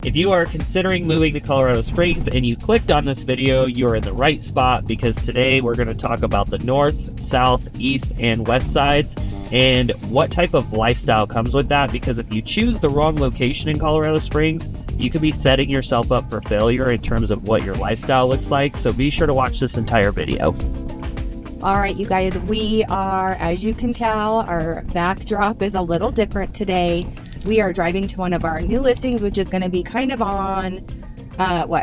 If you are considering moving to Colorado Springs and you clicked on this video, you're in the right spot because today we're going to talk about the north, south, east, and west sides and what type of lifestyle comes with that, because if you choose the wrong location in Colorado Springs, you could be setting yourself up for failure in terms of what your lifestyle looks like. So be sure to watch this entire video. All right, you guys, we are, as you can tell, our backdrop is a little different today. We are driving to one of our new listings, which is going to be kind of on,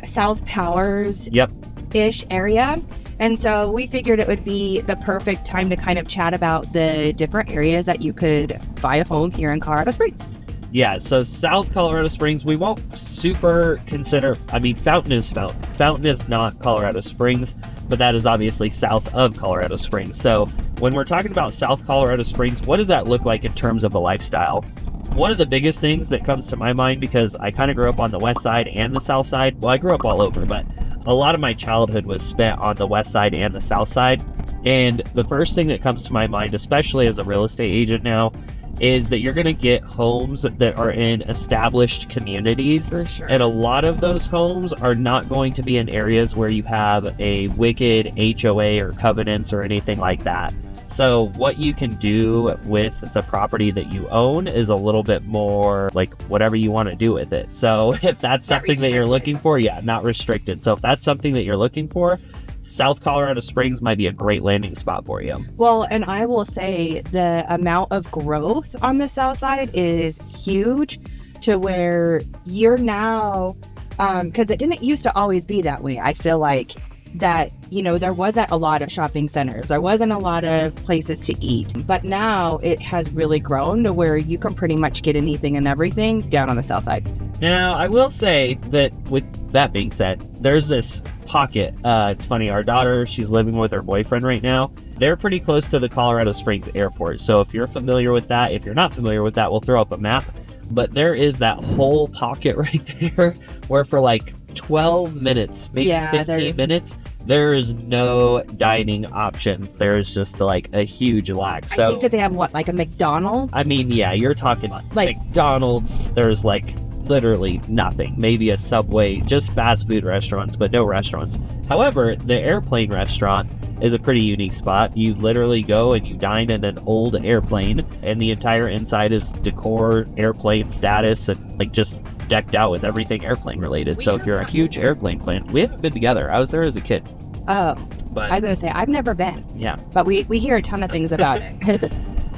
South Powers-ish area. And so we figured it would be the perfect time to kind of chat about the different areas that you could buy a home here in Colorado Springs. Yeah, so South Colorado Springs, we won't super consider, Fountain is Fountain. Fountain is not Colorado Springs, but that is obviously south of Colorado Springs. So when we're talking about South Colorado Springs, what does that look like in terms of a lifestyle? One of the biggest things that comes to my mind, because I kind of grew up on the west side and the south side. Well, I grew up all over, but a lot of my childhood was spent on the west side and the south side. And the first thing that comes to my mind, especially as a real estate agent now, is that you're going to get homes that are in established communities. For sure. And a lot of those homes are not going to be in areas where you have a wicked HOA or covenants or anything like that. So what you can do with the property that you own is a little bit more like whatever you want to do with it. So if that's something that you're looking for, not restricted. So if that's something that you're looking for, South Colorado Springs might be a great landing spot for you. Well, and I will say the amount of growth on the south side is huge, to where you're now, because it didn't used to always be that way. I feel like that, there wasn't a lot of shopping centers. There wasn't a lot of places to eat. But now it has really grown to where you can pretty much get anything and everything down on the south side. Now, I will say that with that being said, there's this pocket. It's funny, our daughter, she's living with her boyfriend right now. They're pretty close to the Colorado Springs airport. So if you're familiar with that, if you're not familiar with that, we'll throw up a map. But there is that whole pocket right there where for like 12 minutes, maybe 15 minutes, there is no dining options. There's just like a huge lack. So I think that they have like a McDonald's? You're talking like McDonald's. There's like literally nothing. Maybe a Subway, just fast food restaurants, but no restaurants. However, the airplane restaurant is a pretty unique spot. You literally go and you dine in an old airplane, and the entire inside is decor, airplane status, and like just decked out with everything airplane related. So if you're a huge airplane fan, we haven't been together. I was there as a kid. Oh, but I was gonna say I've never been. Yeah, but we hear a ton of things about it.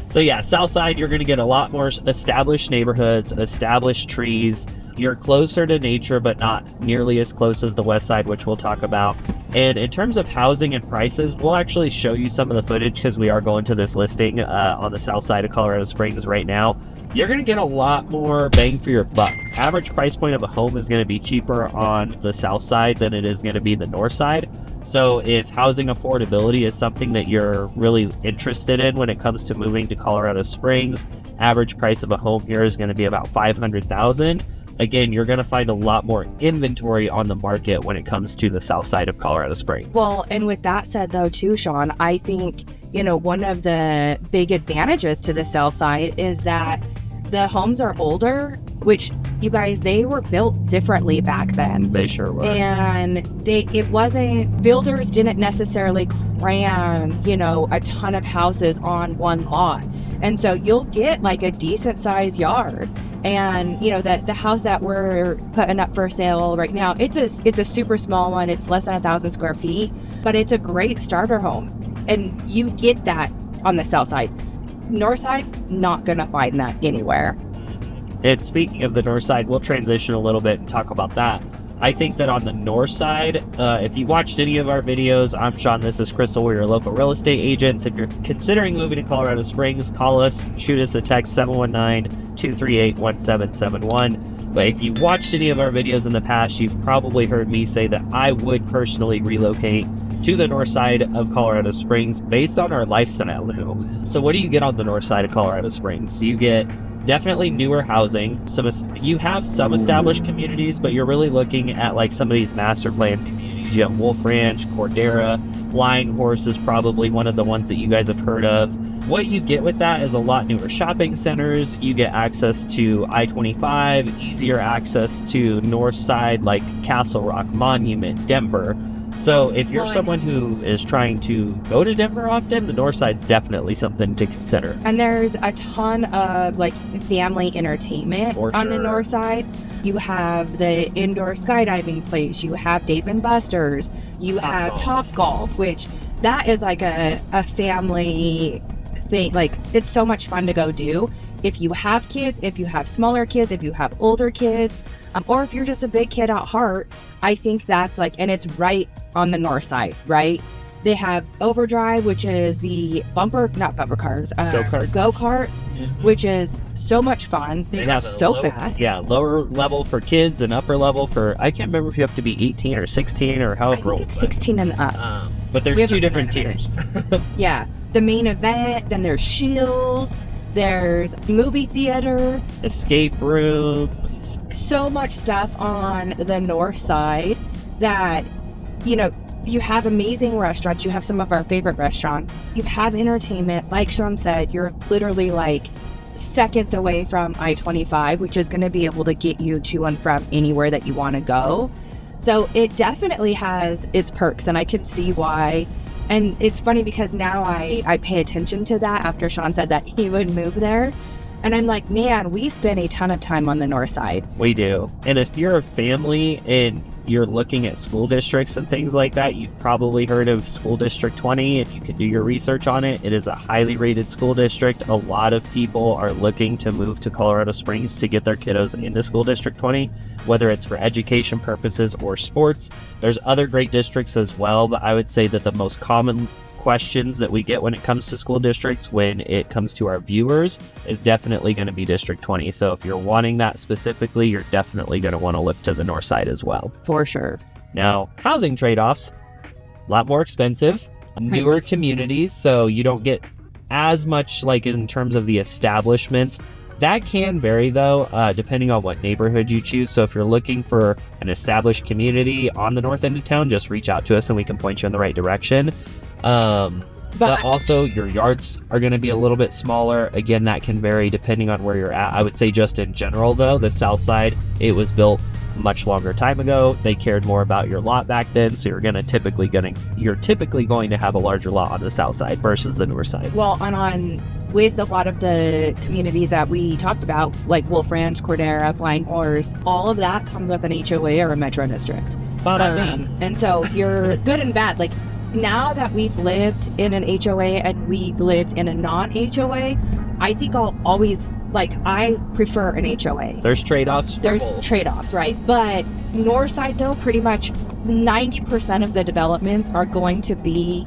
So yeah, south side, you're going to get a lot more established neighborhoods, established trees. You're closer to nature, but not nearly as close as the west side, which we'll talk about. And in terms of housing and prices, we'll actually show you some of the footage because we are going to this listing on the south side of Colorado Springs right now. You're going to get a lot more bang for your buck. Average price point of a home is going to be cheaper on the south side than it is going to be the north side. So if housing affordability is something that you're really interested in when it comes to moving to Colorado Springs, average price of a home here is going to be about $500,000. Again, you're going to find a lot more inventory on the market when it comes to the south side of Colorado Springs. Well, and with that said though too, Sean, I think, one of the big advantages to the south side is that the homes are older, which you guys, they were built differently back then. They sure were. And builders didn't necessarily cram, a ton of houses on one lot. And so you'll get like a decent sized yard. And the house that we're putting up for sale right now, it's a super small one. It's less than 1,000 square feet, but it's a great starter home. And you get that on the south side. North side, not gonna find that anywhere. And speaking of the north side, we'll transition a little bit and talk about that. I think that on the north side, if you watched any of our videos, I'm Sean, this is Crystal, we're your local real estate agents. If you're considering moving to Colorado Springs, call us, shoot us a text, 719-238-1771. But if you've watched any of our videos in the past, you've probably heard me say that I would personally relocate to the north side of Colorado Springs based on our lifestyle now. So what do you get on the north side of Colorado Springs? You get definitely newer housing. You have some established communities, but you're really looking at like some of these master plan communities. You have Wolf Ranch, Cordera, Flying Horse is probably one of the ones that you guys have heard of. What you get with that is a lot newer shopping centers. You get access to I-25, easier access to north side like Castle Rock, Monument, Denver. So if you're someone who is trying to go to Denver often, the north side's definitely something to consider. And there's a ton of like family entertainment on the north side. You have the indoor skydiving place, you have Dave and Buster's, you have Topgolf, which that is like a family thing. Like, it's so much fun to go do. If you have kids, if you have smaller kids, if you have older kids, or if you're just a big kid at heart, I think that's like, and it's right on the north side, right? They have Overdrive, which is the not bumper cars, go-karts, which is so much fun. They go so fast. Yeah, lower level for kids and upper level for, I can't remember if you have to be 18 or 16 or however old. It's 16 and up. But there's two different tiers. Yeah, the main event, then there's Shields, there's movie theater, escape rooms. So much stuff on the north side that, you know, you have amazing restaurants. You have some of our favorite restaurants. You have entertainment. Like Sean said, you're literally like seconds away from I-25, which is going to be able to get you to and from anywhere that you want to go. So it definitely has its perks, and I can see why. And it's funny because now I pay attention to that after Sean said that he would move there. And I'm like, man, we spend a ton of time on the north side. We do. And if you're a family and you're looking at school districts and things like that, you've probably heard of School District 20. If you can do your research on it, it is a highly rated school district. A lot of people are looking to move to Colorado Springs to get their kiddos into School District 20, whether it's for education purposes or sports. There's other great districts as well, but I would say that the most common questions that we get when it comes to school districts, when it comes to our viewers, is definitely going to be District 20. So if you're wanting that specifically, you're definitely going to want to look to the north side as well. For sure. Now, housing trade-offs, a lot more expensive, newer communities, so you don't get as much like in terms of the establishments. That can vary though, depending on what neighborhood you choose. So if you're looking for an established community on the north end of town, just reach out to us and we can point you in the right direction. But also your yards are going to be a little bit smaller. Again, that can vary depending on where you're at. I would say just in general though, the south side, it was built much longer time ago. They cared more about your lot back then, so you're typically going to have a larger lot on the south side versus the north side. Well, and with a lot of the communities that we talked about, like Wolf Ranch, Cordera, Flying Horse, all of that comes with an HOA or a metro district. And so you're good and bad. Like, now that we've lived in an HOA and we've lived in a non-HOA, I think I prefer an HOA. There's trade-offs. Trade-offs, right? But north side though, pretty much 90% of the developments are going to be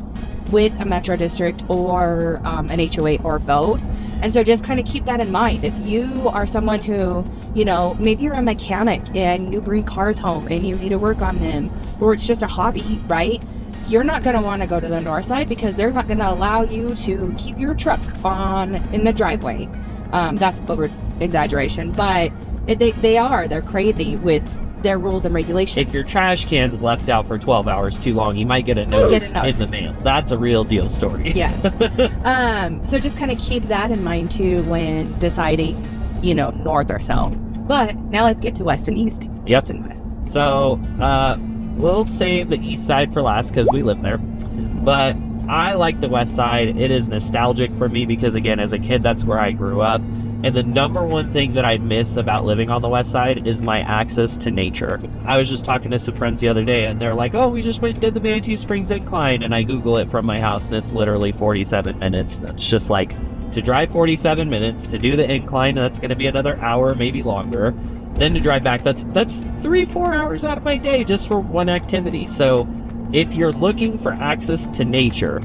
with a metro district or an HOA or both. And so just kind of keep that in mind. If you are someone who, you know, maybe you're a mechanic and you bring cars home and you need to work on them, or it's just a hobby, right? You're not going to want to go to the north side because they're not going to allow you to keep your truck in the driveway. That's over exaggeration, but they're crazy with their rules and regulations. If your trash can is left out for 12 hours too long, you might get a notice in the mail. That's a real deal story. Yes. So just kind of keep that in mind too when deciding, you know, north or south. But now let's get to west and east. Yep. East and west. So, we'll save the east side for last because we live there. But I like the west side. It is nostalgic for me because, again, as a kid, that's where I grew up. And the number one thing that I miss about living on the west side is my access to nature. I was just talking to some friends the other day, and they're like, oh, we just went and did the Manatee Springs Incline. And I Google it from my house, and it's literally 47 minutes. It's just like, to drive 47 minutes, to do the incline, that's going to be another hour, maybe longer. Then to drive back, that's 3-4 hours out of my day just for one activity. So if you're looking for access to nature,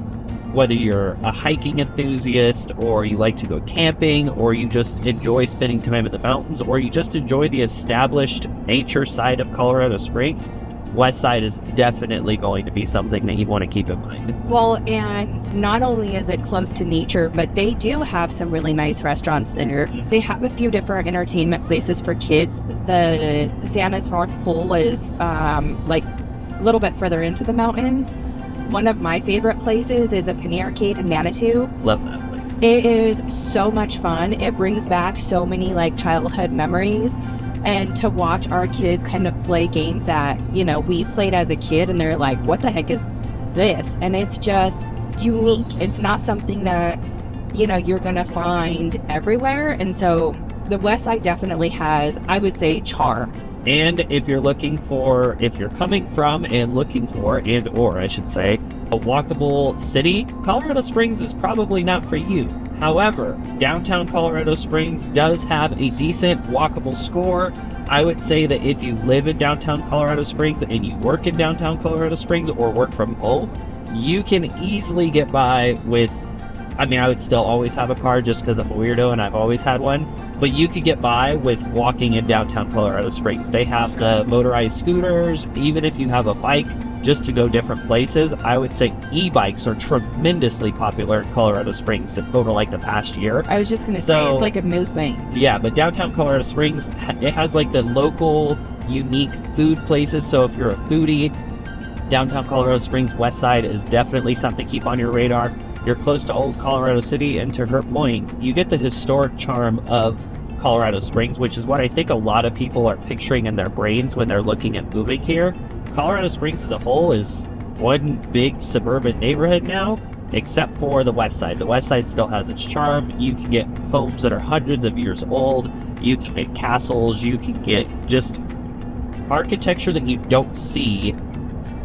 whether you're a hiking enthusiast or you like to go camping or you just enjoy spending time in the mountains or you just enjoy the established nature side of Colorado Springs, west side is definitely going to be something that you want to keep in mind. Well, and not only is it close to nature, but they do have some really nice restaurants there. They have a few different entertainment places for kids. The Santa's North Pole is like a little bit further into the mountains. One of my favorite places is a penny arcade in Manitou. Love that place. It is so much fun. It brings back so many like childhood memories. And to watch our kids kind of play games that, we played as a kid, and they're like, what the heck is this? And it's just unique. It's not something that, you're going to find everywhere. And so the West Side definitely has, I would say, charm. And if you're coming from and looking for, or I should say, a walkable city, Colorado Springs is probably not for you. However, downtown Colorado Springs does have a decent walkable score. I would say that if you live in downtown Colorado Springs and you work in downtown Colorado Springs or work from home, you can easily get by with, I would still always have a car just because I'm a weirdo and I've always had one, but you could get by with walking in downtown Colorado Springs. They have the motorized scooters. Even if you have a bike just to go different places, I would say e-bikes are tremendously popular in Colorado Springs over like the past year. I was just going to say, it's like a new thing. Yeah, but downtown Colorado Springs, it has like the local unique food places. So if you're a foodie, downtown Colorado Springs West Side is definitely something to keep on your radar. You're close to Old Colorado City, and to her point, you get the historic charm of Colorado Springs, which is what I think a lot of people are picturing in their brains when they're looking at moving here. Colorado Springs as a whole is one big suburban neighborhood now, except for the West Side. The West Side still has its charm. You can get homes that are hundreds of years old. You can get castles. You can get just architecture that you don't see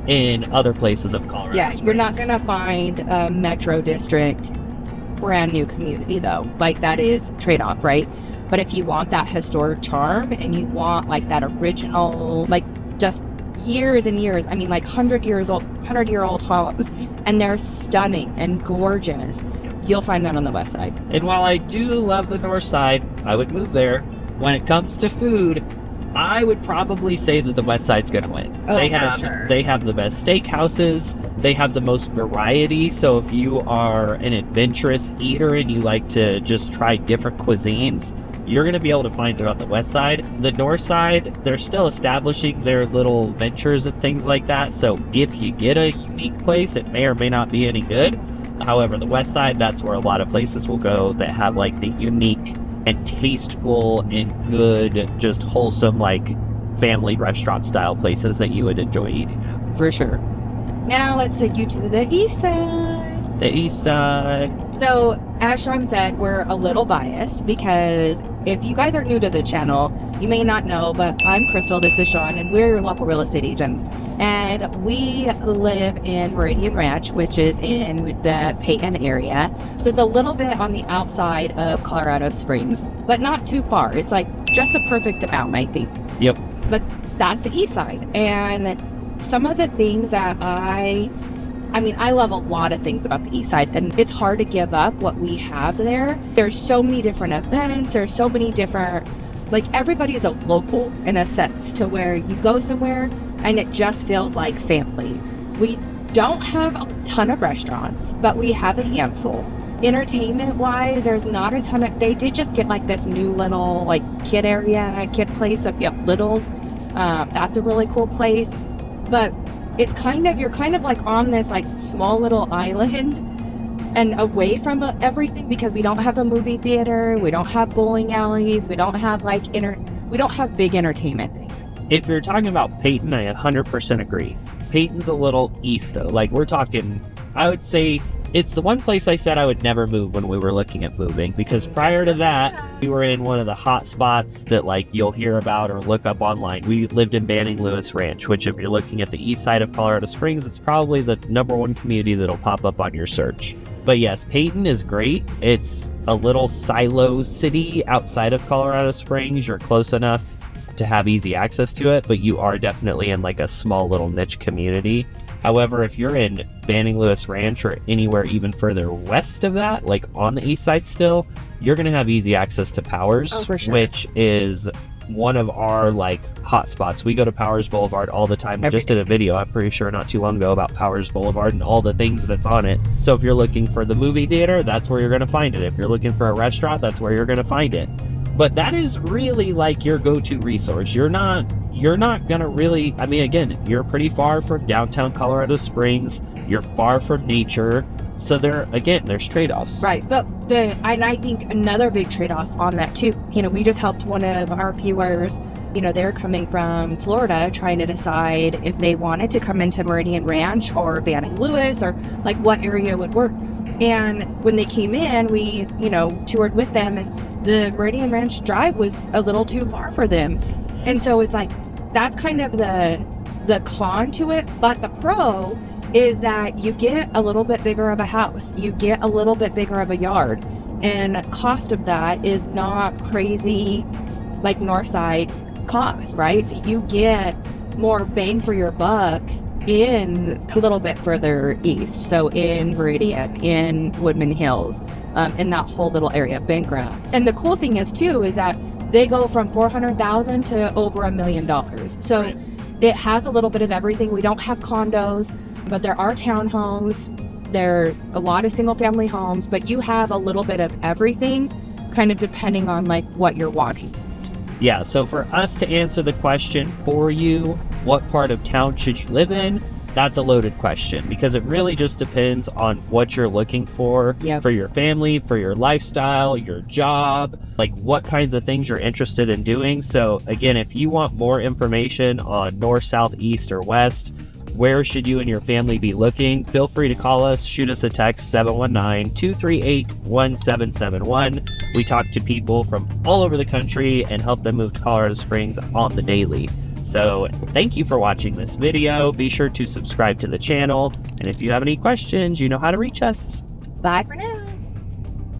in other places of Colorado Yeah, Springs. you're not going to find a metro district brand new community though. Like that is trade-off, right? But if you want that historic charm and you want like that original, like just years and years, like 100-year-old homes, and they're stunning and gorgeous, you'll find that on the West Side. And while I do love the North Side, I would move there. When it comes to food, I would probably say that the West Side's going to win. Oh, they for sure. They have the best steakhouses. They have the most variety. So if you are an adventurous eater and you like to just try different cuisines, you're going to be able to find it on the West Side. The North Side, they're still establishing their little ventures and things like that. So if you get a unique place, it may or may not be any good. However, the West Side, that's where a lot of places will go that have like the unique and tasteful and good, just wholesome, like family restaurant style places that you would enjoy eating at. For sure. Now let's take you to the East Side. The East Side. So, as Sean said, we're a little biased because if you guys are new to the channel, you may not know, but I'm Crystal, this is Sean, and we're your local real estate agents. And we live in Meridian Ranch, which is in the Peyton area. So it's a little bit on the outside of Colorado Springs, but not too far. It's like just a perfect amount, I think. Yep. But that's the East Side. And some of the things that I love a lot of things about the East Side, and it's hard to give up what we have there. There's so many different events. There's so many different, like everybody's a local in a sense to where you go somewhere and it just feels like family. We don't have a ton of restaurants, but we have a handful. Entertainment wise, there's not a ton of, they did just get like this new little like kid area, kid place. So if you have littles, that's a really cool place. But it's you're kind of like on this like small little island and away from everything because we don't have a movie theater, we don't have bowling alleys, we don't have we don't have big entertainment things. If you're talking about Peyton, I 100% agree. Peyton's a little east though. Like we're talking, I would say it's the one place I said I would never move when we were looking at moving, because prior to that, we were in one of the hot spots that like you'll hear about or look up online. We lived in Banning Lewis Ranch, which if you're looking at the east side of Colorado Springs, it's probably the #1 community that'll pop up on your search. But yes, Peyton is great. It's a little silo city outside of Colorado Springs. You're close enough to have easy access to it, but you are definitely in like a small little niche community. However, if you're in Banning Lewis Ranch or anywhere even further west of that, like on the east side still, you're going to have easy access to Powers, for sure. Which is one of our like hot spots. We go to Powers Boulevard all the time. I just did a video, I'm pretty sure not too long ago, about Powers Boulevard and all the things that's on it. So if you're looking for the movie theater, that's where you're going to find it. If you're looking for a restaurant, that's where you're going to find it. But that is really like your go-to resource. You're not gonna really, I mean, again, you're pretty far from downtown Colorado Springs. You're far from nature. So there's trade-offs. Right. But and I think another big trade-off on that too, we just helped one of our viewers, they're coming from Florida trying to decide if they wanted to come into Meridian Ranch or Banning Lewis, or like what area would work. And when they came in, we, toured with them, and the Meridian Ranch drive was a little too far for them. And so it's like, that's kind of the con to it. But the pro is that you get a little bit bigger of a house, you get a little bit bigger of a yard, and cost of that is not crazy like Northside cost, right? So you get more bang for your buck in a little bit further east, so in Meridian, in Woodman Hills, in that whole little area, Bentgrass. And the cool thing is too is that they go from $400,000 to over $1 million. So Right. It has a little bit of everything. We don't have condos, but there are townhomes. There are a lot of single family homes, but you have a little bit of everything, kind of depending on like what you're wanting. Yeah, so for us to answer the question for you, what part of town should you live in? That's a loaded question, because it really just depends on what you're looking for Yep. for your family, for your lifestyle, your job, like what kinds of things you're interested in doing. So again, if you want more information on north, south, east, or west, where should you and your family be looking, feel free to call us, shoot us a text, 719-238-1771. We talk to people from all over the country and help them move to Colorado Springs on the daily. So thank you for watching this video. Be sure to subscribe to the channel. And if you have any questions, you know how to reach us. Bye for now.